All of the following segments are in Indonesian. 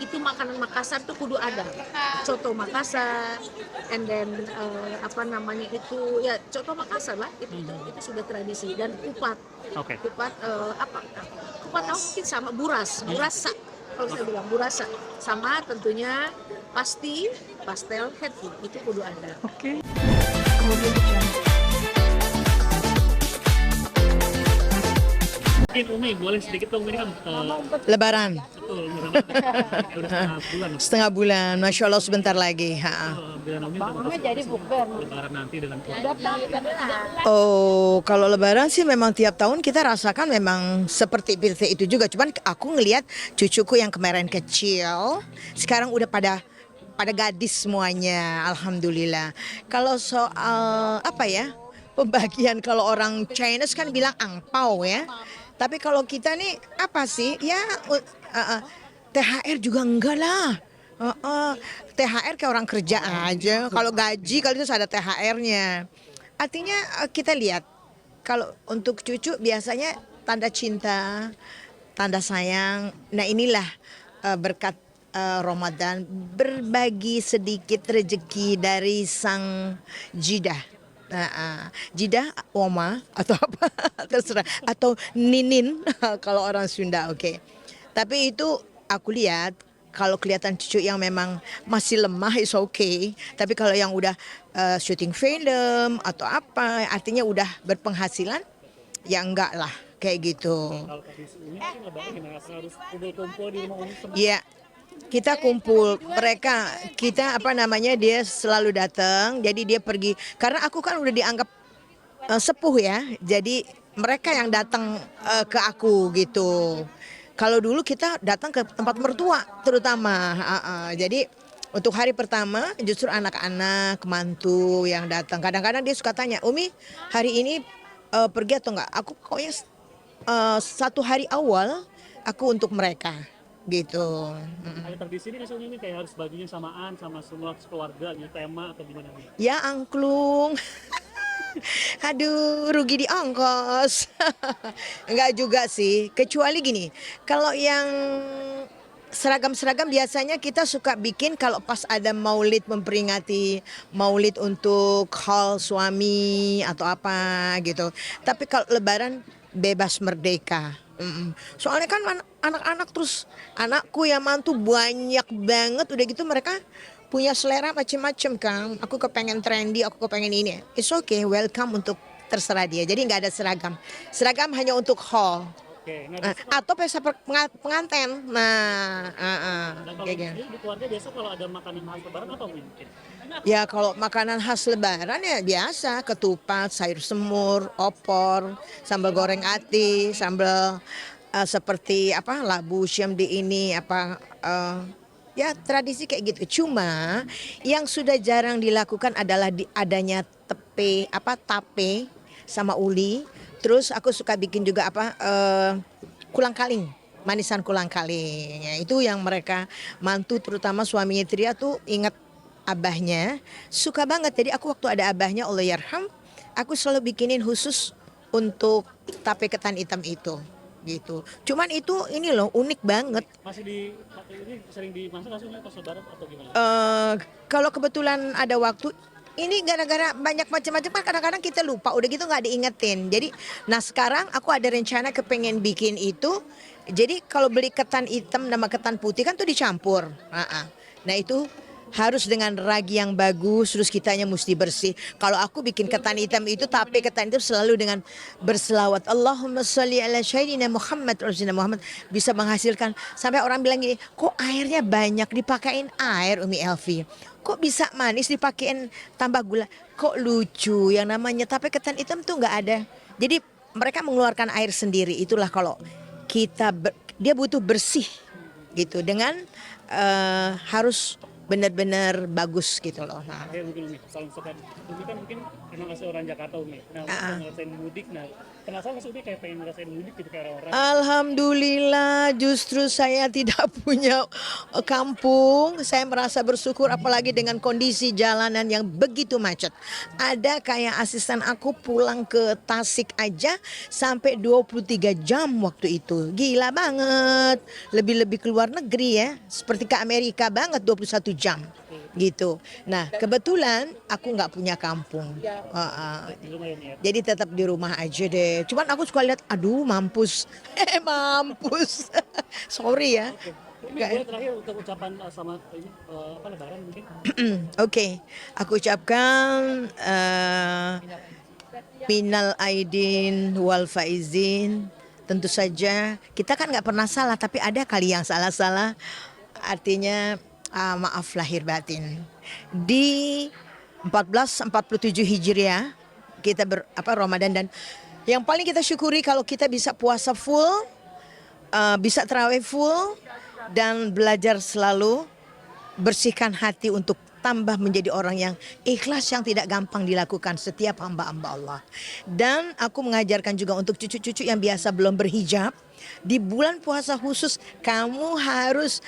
itu makanan Makassar tuh kudu ada. Coto Makassar, and then apa namanya itu ya coto Makassar lah, itu sudah tradisi. Dan kupat, Oke. kupat apa? Kupat tahu mungkin sama buras, burasa. Kalau saya bilang burasa, sama tentunya pasti pastel hati itu kudu ada. Oke. Mungkin Umi boleh sedikit dong, ini kan Lebaran betul, udah setengah bulan. setengah bulan, Masya Allah sebentar lagi. Bilang Umi bangunnya jadi bukber. Lebaran nanti dengan Oh, kalau Lebaran sih memang tiap tahun kita rasakan memang seperti itu juga. Cuman aku ngelihat cucuku yang kemarin kecil, sekarang udah pada gadis semuanya, alhamdulillah. Kalau soal apa ya, pembagian kalau orang Chinese kan bilang angpau ya. Tapi kalau kita nih apa sih? Ya THR juga enggak lah. THR kayak orang kerja aja. Kalau gaji kalau itu ada THR-nya. Artinya kita lihat kalau untuk cucu biasanya tanda cinta, tanda sayang. Nah inilah berkat Ramadan berbagi sedikit rezeki dari sang jidah. Jidah Oma atau apa terserah atau Ninin kalau orang Sunda oke. Tapi itu aku lihat kalau kelihatan cucu yang memang masih lemah is okay. Tapi kalau yang udah syuting film atau apa artinya udah berpenghasilan ya enggak lah kayak gitu. kalau tradisi Umi mungkin Lebaran gimana? Harus kumpul-kumpul di rumah Umi semua. Iya, kita kumpul mereka kita apa namanya dia selalu datang jadi dia pergi karena aku kan udah dianggap sepuh ya jadi mereka yang datang ke aku gitu. Kalau dulu kita datang ke tempat mertua terutama jadi untuk hari pertama justru anak-anak mantu yang datang kadang-kadang dia suka tanya Umi hari ini pergi atau enggak aku pokoknya satu hari awal aku untuk mereka gitu. Ada tradisi ini nggak sih Umi kayak harus bajunya samaan sama semua keluarga gitu, tema atau gimana Umi? Ya angklung. Aduh, rugi di ongkos. Enggak juga sih, kecuali gini. Kalau yang seragam-seragam biasanya kita suka bikin kalau pas ada maulid memperingati maulid untuk hal suami atau apa gitu. Tapi kalau lebaran bebas merdeka. Soalnya kan anak-anak terus anakku yang mantu banyak banget udah gitu mereka punya selera macam-macam kan. Aku kepengen trendy, aku kepengen ini. It's okay, welcome untuk terserah dia. Jadi nggak ada seragam. Seragam hanya untuk hall. Oke, nah biasa Atau pesta pengantin. Nah, kalau kayak gitu. di keluarga biasa kalau ada makanan khas Lebaran apa Umi mungkin? Ya kalau makanan khas lebaran ya biasa ketupat, sayur semur, opor, sambal goreng ati, sambal seperti apa labu syam di ini apa ya tradisi kayak gitu. Cuma yang sudah jarang dilakukan adalah adanya tape sama uli. Terus aku suka bikin juga apa kulang kaling. Manisan kulang kaling. Ya, itu yang mereka mantu terutama suaminya Tria tuh ingat abahnya suka banget. Jadi aku waktu ada abahnya Allah yarham, aku selalu bikinin khusus untuk tape ketan hitam itu gitu. Cuman itu ini loh unik banget. Masih ini sering dimasak nggak sih Umi pas Lebaran atau gimana? Kalau kebetulan ada waktu ini gara-gara banyak macam-macam kan kadang-kadang kita lupa udah gitu nggak diingetin. Jadi nah sekarang aku ada rencana kepengen bikin itu. Jadi kalau beli ketan hitam sama ketan putih kan tuh dicampur. Nah itu harus dengan ragi yang bagus terus kitanya mesti bersih. Kalau aku bikin ketan hitam itu tapi ketan itu selalu dengan berselawat Allahumma sholli ala sayyidina Muhammad Rasulina Muhammad bisa menghasilkan sampai orang bilang gini, kok airnya banyak dipakein air Umi Elvi. Kok bisa manis dipakein tambah gula. Kok lucu yang namanya tapi ketan hitam tuh nggak ada. Jadi mereka mengeluarkan air sendiri. Itulah kalau kita dia butuh bersih gitu dengan harus benar-benar bagus gitu loh. Mungkin Umi, salam sehat. Umi kan mungkin emang asli orang Jakarta Umi. Nah, ngerasain mudik, nah Penasaran nggak sih Umi kayak pengen ngerasain mudik gitu kayak orang-orang? Alhamdulillah, justru saya tidak punya kampung. Saya merasa bersyukur apalagi dengan kondisi jalanan yang begitu macet. Ada kayak asisten aku pulang ke Tasik aja sampai 23 jam waktu itu. Gila banget. Lebih-lebih ke luar negeri ya. Seperti ke Amerika banget 21 jam gitu. Nah, kebetulan aku nggak punya kampung. Di rumah ya Umi ya? Jadi tetap di rumah aja deh. Cuman aku suka lihat, aduh mampus, mampus. Sorry ya. Umi boleh terakhir untuk ucapan sama ini apa Lebaran mungkin? Oke, aku ucapkan minal aidin wal faizin. Tentu saja kita kan nggak pernah salah, tapi ada kali yang salah-salah. Artinya maaf lahir batin. Di 1447 Hijriah kita Ramadan, dan yang paling kita syukuri kalau kita bisa puasa full, bisa tarawih full, dan belajar selalu bersihkan hati untuk tambah menjadi orang yang ikhlas, yang tidak gampang dilakukan setiap hamba-hamba Allah. Dan aku mengajarkan juga untuk cucu-cucu yang biasa belum berhijab, di bulan puasa khusus kamu harus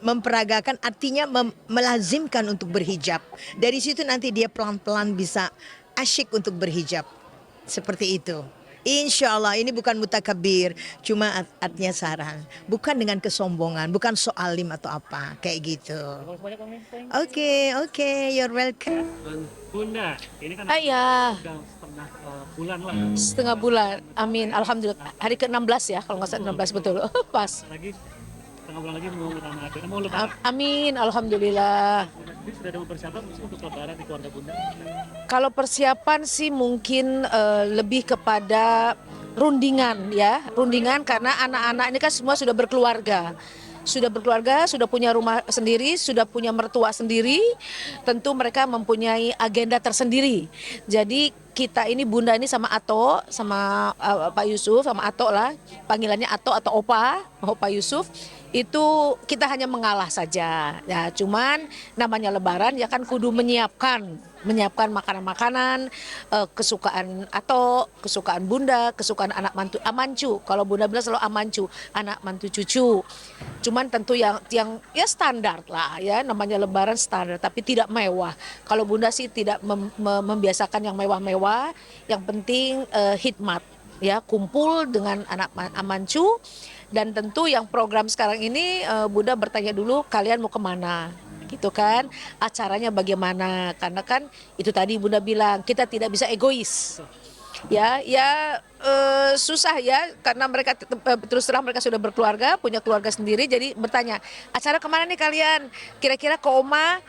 memperagakan, artinya melazimkan untuk berhijab. Dari situ nanti dia pelan-pelan bisa asyik untuk berhijab. Seperti itu. Insya Allah ini bukan mutakabir, cuma artinya saran. Bukan dengan kesombongan, bukan soalim atau apa, kayak gitu. Terima kasih banyak Umi. Oke, you're welcome. Dan Bunda, ini kan Ya, udah setengah bulan lah. setengah bulan. Amin. Alhamdulillah. Hari ke-16 ya, kalau nggak salah 16 betul. Pas. Lagi setengah bulan lagi mau Ramadan, mau Lebaran. Amin. Alhamdulillah. Jadi sudah ada mempersiapkan mungkin untuk Lebaran di keluarga Bunda. Kalau persiapan sih mungkin lebih kepada rundingan ya, rundingan karena anak-anak ini kan semua sudah berkeluarga. Sudah punya rumah sendiri, sudah punya mertua sendiri, tentu mereka mempunyai agenda tersendiri. Jadi kita ini Bunda ini sama Ato, sama Pak Yusuf, sama Ato lah, panggilannya Ato atau Opa Yusuf, itu kita hanya mengalah saja. Ya, cuman namanya Lebaran ya kan kudu menyiapkan makanan-makanan kesukaan Ato, kesukaan Bunda, kesukaan anak mantu amancu. Kalau Bunda bilang selalu amancu, anak mantu cucu. Cuman tentu yang ya standar lah ya, namanya Lebaran standar tapi tidak mewah. Kalau Bunda sih tidak membiasakan yang mewah-mewah, yang penting hikmat ya, kumpul dengan anak amancu. Dan tentu yang program sekarang ini Bunda bertanya dulu kalian mau kemana gitu kan, acaranya bagaimana, karena kan itu tadi Bunda bilang kita tidak bisa egois ya susah ya, karena mereka terus terang mereka sudah berkeluarga, punya keluarga sendiri, jadi bertanya acara kemana nih kalian, kira-kira ke Oma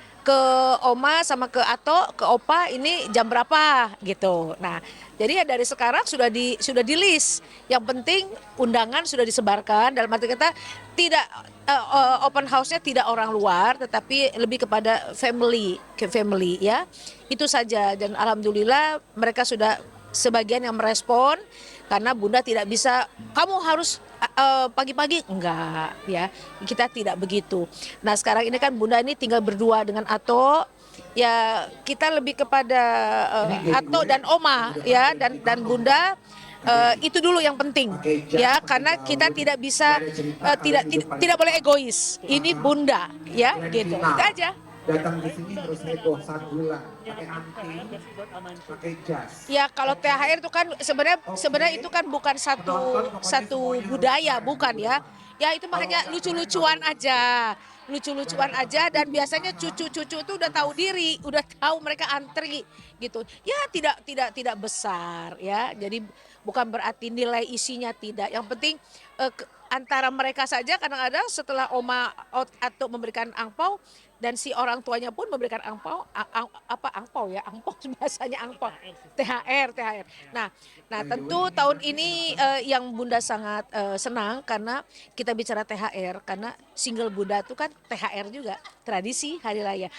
sama ke Ato, ke Opa ini jam berapa gitu. Nah, jadi ya dari sekarang sudah di list. Yang penting undangan sudah disebarkan, dalam arti kata tidak open house-nya tidak orang luar, tetapi lebih kepada family ya. Itu saja, dan alhamdulillah mereka sudah sebagian yang merespon, karena Bunda tidak bisa kamu harus pagi-pagi, enggak ya, kita tidak begitu. Nah sekarang ini kan Bunda ini tinggal berdua dengan Ato, ya kita lebih kepada Ato dan Oma ya, dan Bunda. Itu dulu yang penting ya, karena kita tidak bisa tidak boleh egois, ini Bunda ya gitu, itu aja. Datang di sini harus heboh sagulan, pakai anti, pakai jas. Ya kalau THR itu kan sebenarnya itu kan bukan satu budaya, bukan ya. Ya itu hanya lucu-lucuan aja, dan biasanya cucu-cucu itu udah tahu diri, udah tahu mereka antri gitu. Ya tidak besar ya. Jadi bukan berarti nilai isinya tidak. Yang penting antara mereka saja, kadang-kadang setelah Oma atau memberikan angpau dan si orang tuanya pun memberikan angpau, angpau bahasanya angpau, THR. Nah tentu tahun ini yang Bunda sangat senang karena kita bicara THR, karena single Bunda itu kan THR juga, tradisi hari raya,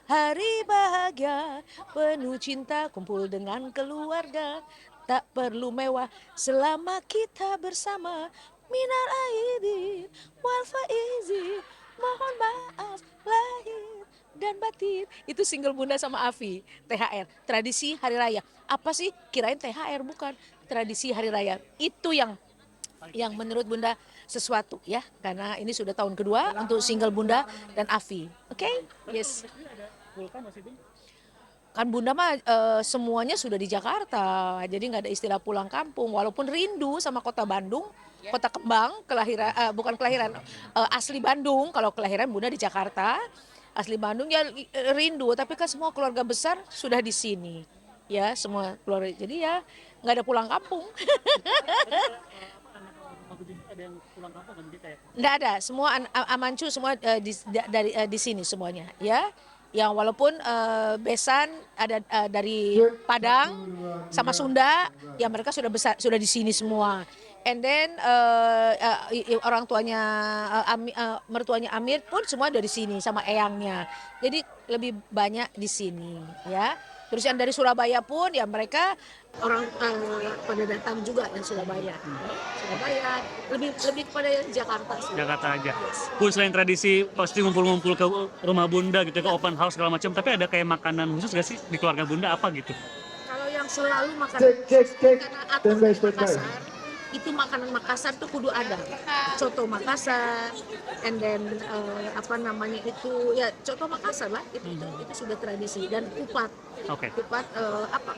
hari bahagia, penuh cinta, kumpul dengan keluarga, tak perlu mewah selama kita bersama, minal aidin wal faizin, mohon maaf lahir dan dan batin. Itu single Bunda sama Afi, THR, tradisi hari raya. Apa sih? Kirain THR, bukan. Tradisi hari raya. Itu yang menurut Bunda sesuatu ya, karena ini sudah tahun kedua untuk single Bunda dan Afi. Oke? Yes. Ada vulkan masih Bun? Kan Bunda mah semuanya sudah di Jakarta, jadi nggak ada istilah pulang kampung. Walaupun rindu sama kota Bandung, kota kembang, kelahiran bukan kelahiran, asli Bandung. Kalau kelahiran Bunda di Jakarta, asli Bandung ya rindu. Tapi kan semua keluarga besar sudah di sini, ya semua keluarga. Jadi ya nggak ada pulang kampung. Ada yang pulang kampung kan gitu ya? Nggak ada, semua Amancu semua di sini semuanya, ya. Yang walaupun besan ada dari Padang sama Sunda, ya mereka sudah besar, sudah di sini semua. And then orang tuanya mertuanya Amir pun semua dari sini sama eyangnya. Jadi lebih banyak di sini, ya. Terus yang dari Surabaya pun ya mereka orang pada datang juga yang Surabaya. Surabaya lebih kepada Jakarta sih. Jakarta aja. Bun, selain tradisi pasti ngumpul-ngumpul ke rumah Bunda gitu, ke open house segala macam, tapi ada kayak makanan khusus gak sih di keluarga Bunda apa gitu? Kalau yang selalu makan Cek. karena atas Standby, standby. Makassar, itu makanan Makassar tuh kudu ada. Coto Makassar, and then apa namanya itu ya coto Makassar lah, itu sudah tradisi. Dan kupat. Oke. Kupat apa?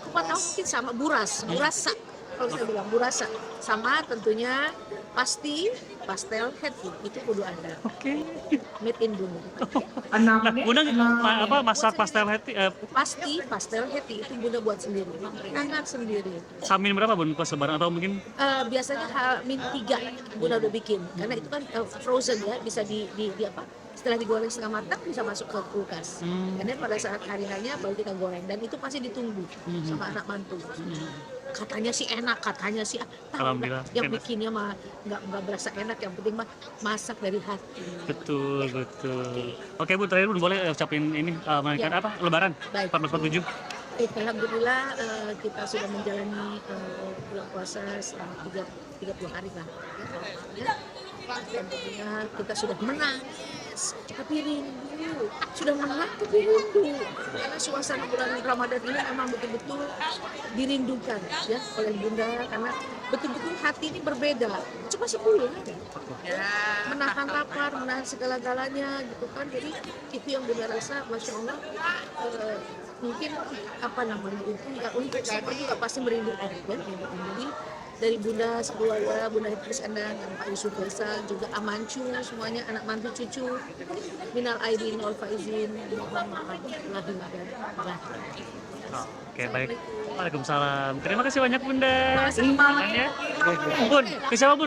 Kupat tahu mungkin sama burasa. Kalau saya bilang burasa, sama tentunya pasti pastel heti itu kudu ada. Oke. Made in Bunda. Nah, Bunda apa masak pastel heti? Pasti pastel heti itu Bunda buat sendiri, hangat sendiri. Samin berapa Bun pas lebaran atau mungkin Biasanya H-3 Bunda udah bikin, karena itu kan frozen ya, bisa di apa? Setelah digoreng setengah matang bisa masuk ke kulkas. Karena pada saat hari hanya baru kita goreng, dan itu pasti ditunggu sama anak mantu. Katanya sih enak, katanya sih Alhamdulillah, yang enak. bikinnya mah nggak berasa enak, yang penting mah masak dari hati. betul. Oke Bun, terakhir Bun boleh ucapin ini menaikkan Ya. apa? Lebaran Baik. 1447. Alhamdulillah kita sudah menjalani bulan puasa selama 30 hari lah. Ya. Dan tentunya kita sudah menangis, tapi rindu. Sudah menang tapi rindu. Karena suasana bulan Ramadan ini memang betul-betul dirindukan ya oleh Bunda, karena betul-betul hati ini berbeda. Cuma 10 aja. Menahan lapar, menahan segala-galanya gitu kan. Jadi itu yang Bunda rasa, Masya Allah, mungkin apa namanya itu ya, untuk siapa juga pasti merindukan ya. Jadi dari Bunda sekeluarga, Bunda Terus Endang dan Pak Yusuf Faisal, juga Amancu, semuanya anak mantu cucu, minal aidin wal faizin, mohon maaf lahir dan batin. Oke, baik. Waalaikumsalam. Terima kasih banyak Bunda. Sama-sama. Ya. Bun, ke siapa Bun?